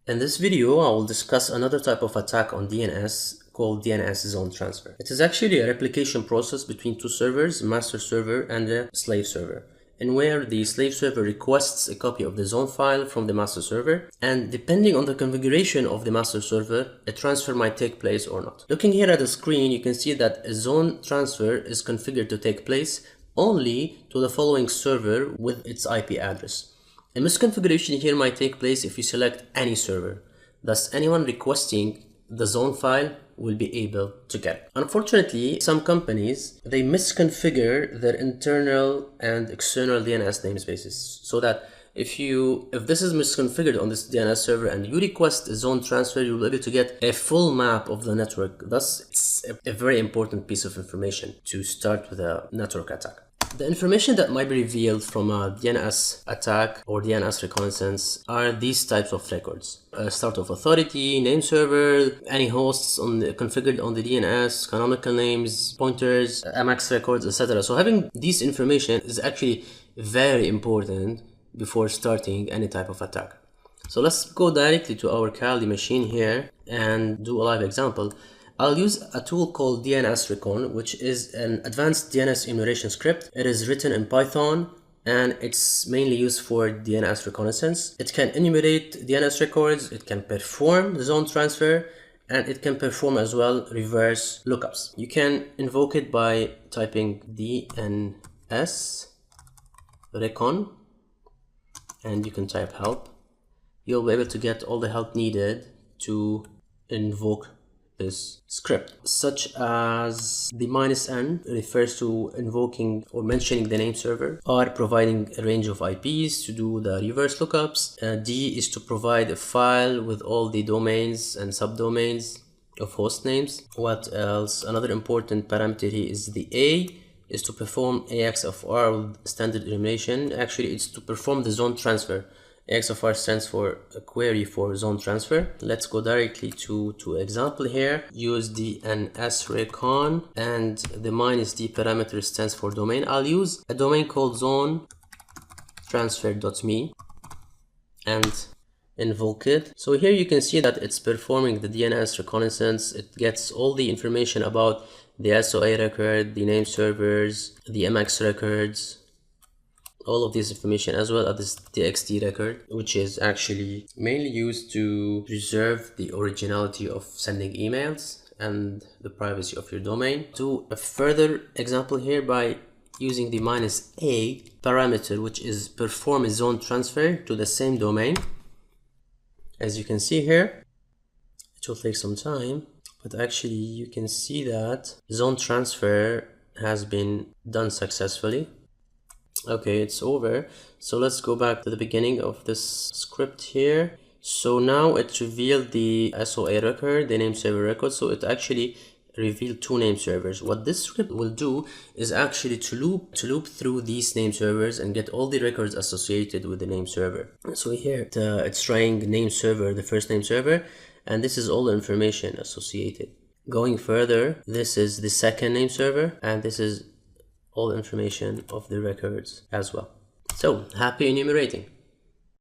In this video, I will discuss another type of attack on DNS called DNS zone transfer. It is actually a replication process between two servers, master server and a slave server, in where the slave server requests a copy of the zone file from the master server, and depending on the configuration of the master server, a transfer might take place or not. Looking here at the screen, you can see that a zone transfer is configured to take place only to the following server with its IP address. A misconfiguration here might take place if you select any server. Thus, anyone requesting the zone file will be able to get it. Unfortunately, some companies, they misconfigure their internal and external DNS namespaces so that if this is misconfigured on this DNS server and you request a zone transfer, you'll be able to get a full map of the network. Thus, it's a very important piece of information to start with a network attack. The information that might be revealed from a DNS attack or DNS reconnaissance are these types of records. Start of authority, name server, any hosts configured on the DNS, canonical names, pointers, MX records, etc. So having this information is actually very important before starting any type of attack. So let's go directly to our Kali machine here and do a live example. I'll use a tool called DNS Recon, which is an advanced DNS enumeration script. It is written in Python and it's mainly used for DNS reconnaissance. It can enumerate DNS records, it can perform zone transfer, and it can perform as well reverse lookups. You can invoke it by typing DNS Recon and you can type help. You'll be able to get all the help needed to invoke this script, such as the -n refers to invoking or mentioning the name server, or providing a range of IPs to do the reverse lookups. D is to provide a file with all the domains and subdomains of host names. What else? Another important parameter here is the A is to perform AX of R with standard enumeration. Actually, it's to perform the zone transfer. AX of R stands for a query for zone transfer. Let's go directly to example here. Use DNS Recon and the -d parameter stands for domain. I'll use a domain called zone transfer.me and invoke it. So here you can see that it's performing the DNS reconnaissance. It gets all the information about the SOA record, the name servers, the MX records, all of this information, as well as this TXT record, which is actually mainly used to preserve the originality of sending emails and the privacy of your domain. Do a further example here by using the -a parameter, which is perform a zone transfer to the same domain. As you can see here, it will take some time, but actually you can see that zone transfer has been done successfully. Okay, it's over. So let's go back to the beginning of this script here. So now it revealed the SOA record, the name server record. So it actually revealed two name servers. What this script will do is actually to loop through these name servers and get all the records associated with the name server. So here it's trying name server, the first name server, and this is all the information associated. Going further, this is the second name server, and this is all information of the records as well. So happy enumerating.